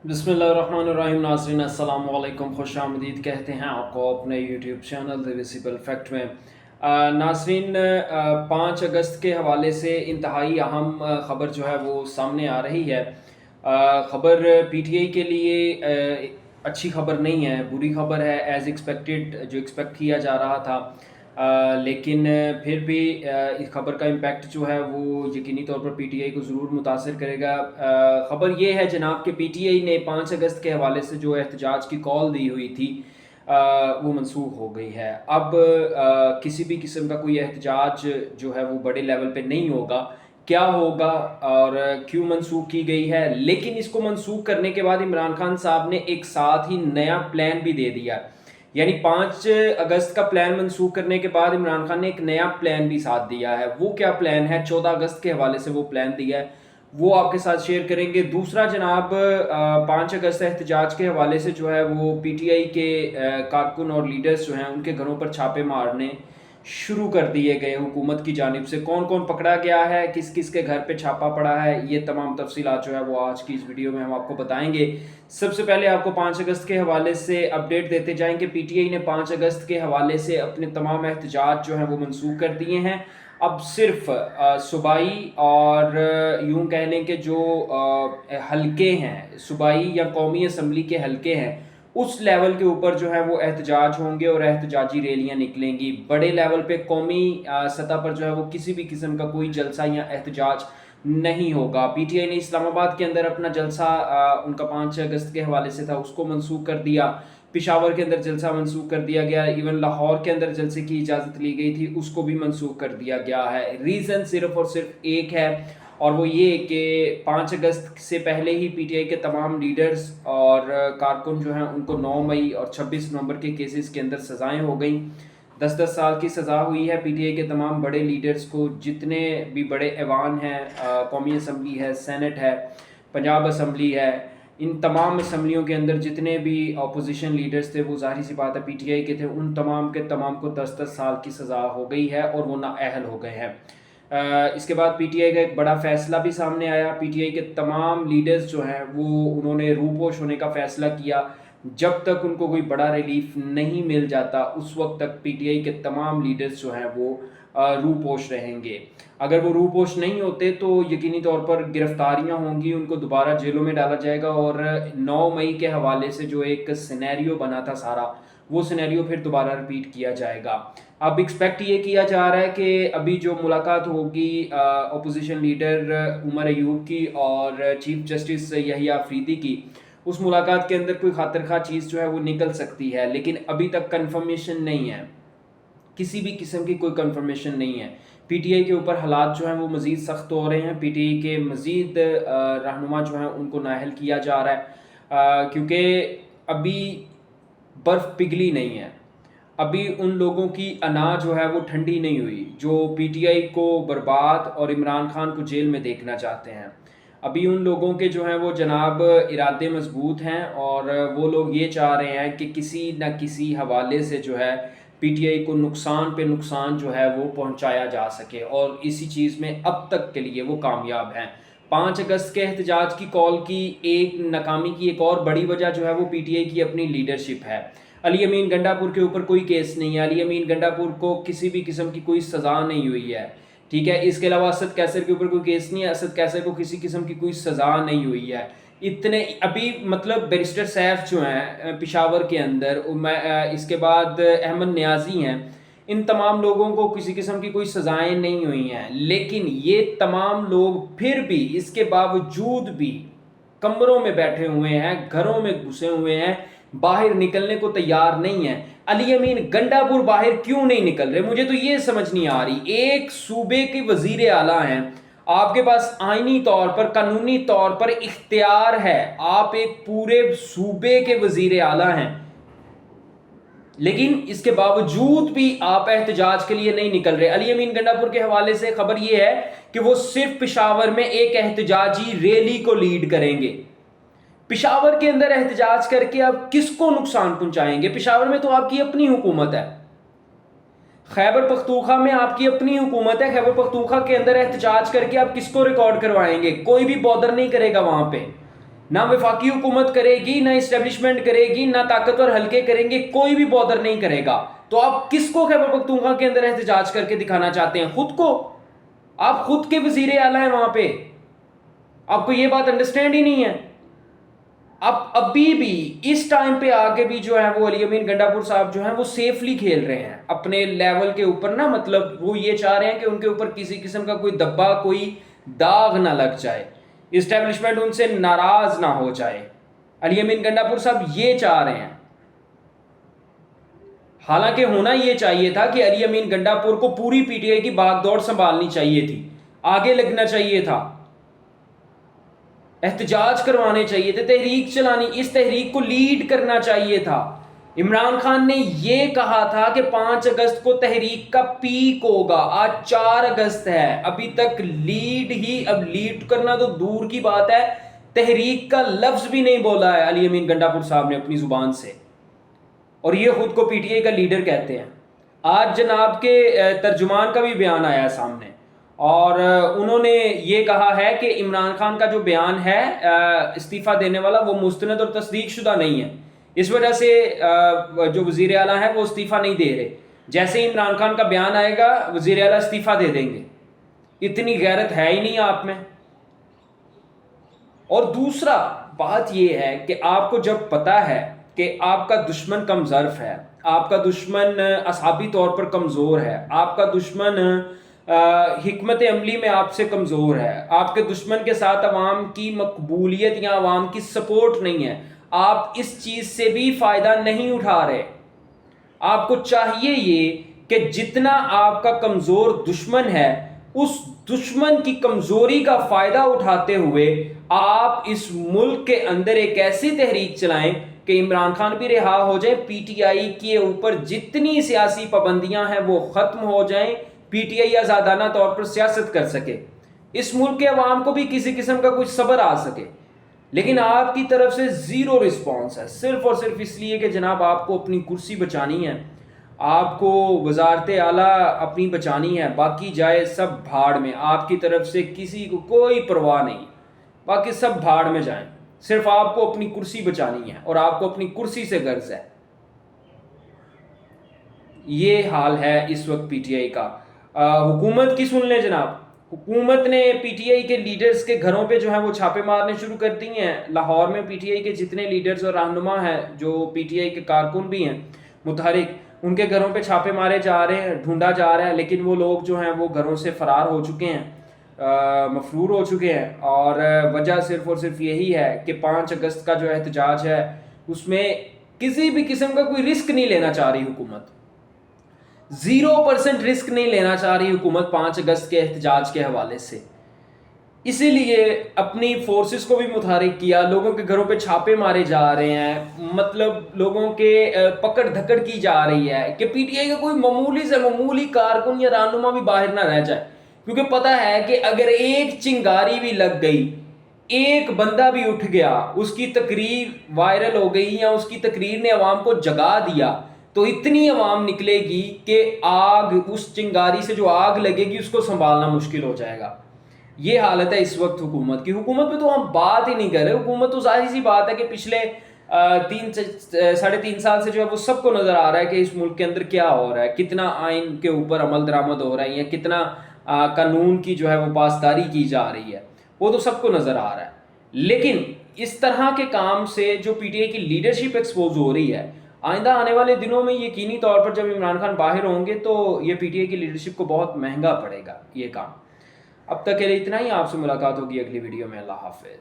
بسم اللہ الرحمن الرحیم ناظرین السلام علیکم، خوش آمدید کہتے ہیں آپ کو اپنے یوٹیوب چینل دی ویزیبل فیکٹ میں۔ ناظرین، 5 اگست کے حوالے سے انتہائی اہم خبر جو ہے وہ سامنے آ رہی ہے۔ خبر پی ٹی آئی کے لیے اچھی خبر نہیں ہے، بری خبر ہے ایز ایکسپیکٹڈ، جو ایکسپیکٹ کیا جا رہا تھا۔ لیکن پھر بھی اس خبر کا امپیکٹ جو ہے وہ یقینی طور پر پی ٹی آئی کو ضرور متاثر کرے گا۔ خبر یہ ہے جناب کہ پی ٹی آئی نے 5 اگست کے حوالے سے جو احتجاج کی کال دی ہوئی تھی وہ منسوخ ہو گئی ہے۔ اب کسی بھی قسم کا کوئی احتجاج جو ہے وہ بڑے لیول پہ نہیں ہوگا۔ کیا ہوگا اور کیوں منسوخ کی گئی ہے، لیکن اس کو منسوخ کرنے کے بعد عمران خان صاحب نے ایک ساتھ ہی نیا پلان بھی دے دیا ہے۔ یعنی 5 اگست کا پلان منسوخ کرنے کے بعد عمران خان نے ایک نیا پلان بھی ساتھ دیا ہے۔ وہ کیا پلان ہے؟ 14 اگست کے حوالے سے وہ پلان دیا ہے، وہ آپ کے ساتھ شیئر کریں گے۔ دوسرا جناب، 5 اگست احتجاج کے حوالے سے جو ہے وہ پی ٹی آئی کے کارکن اور لیڈرز جو ہیں ان کے گھروں پر چھاپے مارنے شروع کر دیے گئے حکومت کی جانب سے۔ کون کون پکڑا گیا ہے، کس کس کے گھر پہ چھاپا پڑا ہے، یہ تمام تفصیلات جو ہے وہ آج کی اس ویڈیو میں ہم آپ کو بتائیں گے۔ سب سے پہلے آپ کو 5 اگست کے حوالے سے اپڈیٹ دیتے جائیں کہ پی ٹی آئی نے 5 اگست کے حوالے سے اپنے تمام احتجاج جو ہیں وہ منسوخ کر دیے ہیں۔ اب صرف صوبائی اور یوں کہہ لیں کہ جو حلقے ہیں، صوبائی یا قومی اسمبلی کے حلقے ہیں، اس لیول کے اوپر جو ہے وہ احتجاج ہوں گے اور احتجاجی ریلیاں نکلیں گی۔ بڑے لیول پہ قومی سطح پر جو ہے وہ کسی بھی قسم کا کوئی جلسہ یا احتجاج نہیں ہوگا۔ پی ٹی آئی نے اسلام آباد کے اندر اپنا جلسہ ان کا 5 اگست کے حوالے سے تھا، اس کو منسوخ کر دیا۔ پشاور کے اندر جلسہ منسوخ کر دیا گیا، ایون لاہور کے اندر جلسے کی اجازت لی گئی تھی، اس کو بھی منسوخ کر دیا گیا ہے۔ ریزن صرف اور صرف ایک ہے، اور وہ یہ کہ 5 اگست سے پہلے ہی پی ٹی آئی کے تمام لیڈرز اور کارکن جو ہیں ان کو 9 مئی اور 26 نومبر کے کیسز کے اندر سزائیں ہو گئیں۔ 10 کی سزا ہوئی ہے پی ٹی آئی کے تمام بڑے لیڈرز کو، جتنے بھی بڑے ایوان ہیں، قومی اسمبلی ہے، سینٹ ہے، پنجاب اسمبلی ہے، ان تمام اسمبلیوں کے اندر جتنے بھی اپوزیشن لیڈرز تھے وہ ظاہر سی بات ہے پی ٹی آئی کے تھے، ان تمام کے تمام کو 10 کی سزا ہو گئی ہے اور وہ نااہل ہو گئے ہیں۔ اس کے بعد پی ٹی آئی کا ایک بڑا فیصلہ بھی سامنے آیا۔ پی ٹی آئی کے تمام لیڈرز جو ہیں وہ انہوں نے روپوش ہونے کا فیصلہ کیا۔ جب تک ان کو کوئی بڑا ریلیف نہیں مل جاتا اس وقت تک پی ٹی آئی کے تمام لیڈرز جو ہیں وہ روپوش رہیں گے۔ اگر وہ روپوش نہیں ہوتے تو یقینی طور پر گرفتاریاں ہوں گی، ان کو دوبارہ جیلوں میں ڈالا جائے گا، اور 9 مئی کے حوالے سے جو ایک سینیریو بنا تھا سارا، وہ سینیریو پھر دوبارہ ریپیٹ کیا جائے گا۔ اب ایکسپیکٹ یہ کیا جا رہا ہے کہ ابھی جو ملاقات ہوگی اپوزیشن لیڈر عمر ایوب کی اور چیف جسٹس یحییٰ آفریدی کی، اس ملاقات کے اندر کوئی خاطر خواہ چیز جو ہے وہ نکل سکتی ہے، لیکن ابھی تک کنفرمیشن نہیں ہے، کسی بھی قسم کی کوئی کنفرمیشن نہیں ہے۔ پی ٹی آئی کے اوپر حالات جو ہیں وہ مزید سخت ہو رہے ہیں، پی ٹی آئی کے مزید رہنما جو ہیں ان کو نااہل کیا جا رہا ہے، کیونکہ ابھی برف پگھلی نہیں ہے، ابھی ان لوگوں کی انا جو ہے وہ ٹھنڈی نہیں ہوئی جو پی ٹی آئی کو برباد اور عمران خان کو جیل میں دیکھنا چاہتے ہیں۔ ابھی ان لوگوں کے جو ہیں وہ جناب ارادے مضبوط ہیں، اور وہ لوگ یہ چاہ رہے ہیں کہ کسی نہ کسی حوالے سے جو ہے پی ٹی آئی کو نقصان پہ نقصان جو ہے وہ پہنچایا جا سکے، اور اسی چیز میں اب تک کے لیے وہ کامیاب ہیں۔ 5 اگست کے احتجاج کی کال کی ایک ناکامی کی ایک اور بڑی وجہ جو ہے وہ پی ٹی آئی کی اپنی لیڈرشپ ہے۔ علی امین گنڈا پور کے اوپر کوئی کیس نہیں ہے، علی امین گنڈا پور کو کسی بھی قسم کی کوئی سزا نہیں ہوئی ہے، ٹھیک ہے۔ اس کے علاوہ اسد کیسر کے اوپر کوئی کیس نہیں ہے، اسد کیسر کو کسی قسم کی کوئی سزا نہیں ہوئی ہے۔ اتنے ابھی مطلب بیرسٹر سیف جو ہیں پشاور کے اندر، اس کے بعد احمد نیازی ہیں، ان تمام لوگوں کو کسی قسم کی کوئی سزائیں نہیں ہوئی ہیں، لیکن یہ تمام لوگ پھر بھی اس کے باوجود بھی کمروں میں بیٹھے ہوئے ہیں، گھروں میں گھسے ہوئے ہیں، باہر نکلنے کو تیار نہیں ہیں۔ علی امین گنڈا پور باہر کیوں نہیں نکل رہے؟ مجھے تو یہ سمجھ نہیں آ رہی۔ ایک صوبے کے وزیر اعلیٰ ہیں، آپ کے پاس آئینی طور پر، قانونی طور پر اختیار ہے، آپ ایک پورے صوبے کے وزیر اعلیٰ ہیں، لیکن اس کے باوجود بھی آپ احتجاج کے لیے نہیں نکل رہے۔ علی امین گنڈا پور کے حوالے سے خبر یہ ہے کہ وہ صرف پشاور میں ایک احتجاجی ریلی کو لیڈ کریں گے۔ پشاور کے اندر احتجاج کر کے آپ کس کو نقصان پہنچائیں گے؟ پشاور میں تو آپ کی اپنی حکومت ہے، خیبر پختونخوا میں آپ کی اپنی حکومت ہے، خیبر پختونخوا کے اندر احتجاج کر کے آپ کس کو ریکارڈ کروائیں گے؟ کوئی بھی بودر نہیں کرے گا وہاں پہ۔ نہ وفاقی حکومت کرے گی، نہ اسٹیبلشمنٹ کرے گی، نہ طاقتور حلقے کریں گے، کوئی بھی بودر نہیں کرے گا. تو آپ کس کو خیبر پختونخوا کے اندر احتجاج کر کے دکھانا چاہتے ہیں؟ خود کو. آپ خود کے وزیر اعلیٰ ہیں وہاں پہ. آپ کو یہ بات انڈرسٹینڈ ہی نہیں ہے. ابھی بھی اس ٹائم پہ آگے بھی جو ہے وہ علی امین گنڈا پور صاحب جو ہیں وہ سیفلی کھیل رہے ہیں اپنے لیول کے اوپر نا. مطلب وہ یہ چاہ رہے ہیں کہ ان کے اوپر کسی قسم کا کوئی دبا، کوئی داغ نہ لگ جائے، اسٹیبلشمنٹ ان سے ناراض نہ ہو جائے. علی امین گنڈا پور صاحب یہ چاہ رہے ہیں. حالانکہ ہونا یہ چاہیے تھا کہ علی امین گنڈا پور کو پوری پی ٹی آئی کی بھاگ دوڑ سنبھالنی چاہیے تھی، آگے لگنا چاہیے تھا، احتجاج کروانے چاہیے تھے، تحریک چلانی، اس تحریک کو لیڈ کرنا چاہیے تھا. عمران خان نے یہ کہا تھا کہ 5 اگست کو تحریک کا پیک ہوگا. آج 4 اگست ہے، ابھی تک اب لیڈ کرنا تو دور کی بات ہے، تحریک کا لفظ بھی نہیں بولا ہے علی امین گنڈا پور صاحب نے اپنی زبان سے، اور یہ خود کو پی ٹی آئی کا لیڈر کہتے ہیں. آج جناب کے ترجمان کا بھی بیان آیا ہے سامنے، اور انہوں نے یہ کہا ہے کہ عمران خان کا جو بیان ہے استعفیٰ دینے والا، وہ مستند اور تصدیق شدہ نہیں ہے. اس وجہ سے جو وزیر اعلیٰ ہیں وہ استعفیٰ نہیں دے رہے. جیسے ہی عمران خان کا بیان آئے گا وزیر اعلیٰ استعفیٰ دے دیں گے. اتنی غیرت ہے ہی نہیں آپ میں. اور دوسرا بات یہ ہے کہ آپ کو جب پتا ہے کہ آپ کا دشمن کم ظرف ہے، آپ کا دشمن اعصابی طور پر کمزور ہے، آپ کا دشمن حکمت عملی میں آپ سے کمزور ہے، آپ کے دشمن کے ساتھ عوام کی مقبولیت یا عوام کی سپورٹ نہیں ہے، آپ اس چیز سے بھی فائدہ نہیں اٹھا رہے. آپ کو چاہیے یہ کہ جتنا آپ کا کمزور دشمن ہے، اس دشمن کی کمزوری کا فائدہ اٹھاتے ہوئے آپ اس ملک کے اندر ایک ایسی تحریک چلائیں کہ عمران خان بھی رہا ہو جائے، پی ٹی آئی کے اوپر جتنی سیاسی پابندیاں ہیں وہ ختم ہو جائیں، پی ٹی آئی آزادانہ طور پر سیاست کر سکے، اس ملک کے عوام کو بھی کسی قسم کا کچھ صبر آ سکے. لیکن آپ کی طرف سے زیرو رسپانس ہے، صرف اور صرف اس لیے کہ جناب آپ کو اپنی کرسی بچانی ہے، آپ کو وزارت اعلیٰ اپنی بچانی ہے، باقی جائے سب بھاڑ میں. آپ کی طرف سے کسی کو کوئی پرواہ نہیں، باقی سب بھاڑ میں جائیں. صرف آپ کو اپنی کرسی بچانی ہے اور آپ کو اپنی کرسی سے غرض ہے. یہ حال ہے اس وقت پی ٹی آئی کا. حکومت کی سن لیں جناب. حکومت نے پی ٹی آئی کے لیڈرز کے گھروں پہ جو ہے وہ چھاپے مارنے شروع کر دی ہیں. لاہور میں پی ٹی آئی کے جتنے لیڈرز اور رہنما ہیں، جو پی ٹی آئی کے کارکن بھی ہیں متحرک، ان کے گھروں پہ چھاپے مارے جا رہے ہیں، ڈھونڈا جا رہا ہے. لیکن وہ لوگ جو ہیں وہ گھروں سے فرار ہو چکے ہیں، مفرور ہو چکے ہیں. اور وجہ صرف اور صرف یہی ہے کہ 5 اگست کا جو احتجاج ہے اس میں کسی بھی قسم کا کوئی رسک نہیں لینا چاہ رہی حکومت. 0% رسک نہیں لینا چاہ رہی حکومت 5 اگست کے احتجاج کے حوالے سے. اسی لیے اپنی فورسز کو بھی متحرک کیا، لوگوں کے گھروں پہ چھاپے مارے جا رہے ہیں، مطلب لوگوں کے پکڑ دھکڑ کی جا رہی ہے کہ پی ٹی آئی کا کوئی معمولی سے معمولی کارکن یا رہنما بھی باہر نہ رہ جائے. کیونکہ پتہ ہے کہ اگر ایک چنگاری بھی لگ گئی، ایک بندہ بھی اٹھ گیا، اس کی تقریر وائرل ہو گئی یا اس کی تقریر نے عوام کو جگا دیا، تو اتنی عوام نکلے گی کہ آگ، اس چنگاری سے جو آگ لگے گی اس کو سنبھالنا مشکل ہو جائے گا. یہ حالت ہے اس وقت حکومت کی. حکومت پہ تو ہم بات ہی نہیں کر رہے. حکومت تو ظاہر سی بات ہے کہ پچھلے 3.5 سال سے جو ہے وہ سب کو نظر آ رہا ہے کہ اس ملک کے اندر کیا ہو رہا ہے، کتنا آئین کے اوپر عمل درآمد ہو رہا ہے، یا کتنا قانون کی جو ہے وہ پاسداری کی جا رہی ہے، وہ تو سب کو نظر آ رہا ہے. لیکن اس طرح کے کام سے جو پی ٹی آئی کی لیڈرشپ ایکسپوز ہو رہی ہے، آئندہ آنے والے دنوں میں یقینی طور پر جب عمران خان باہر ہوں گے تو یہ پی ٹی آئی کی لیڈرشپ کو بہت مہنگا پڑے گا یہ کام. اب تک کے لیے اتنا ہی. آپ سے ملاقات ہوگی اگلی ویڈیو میں. اللہ حافظ.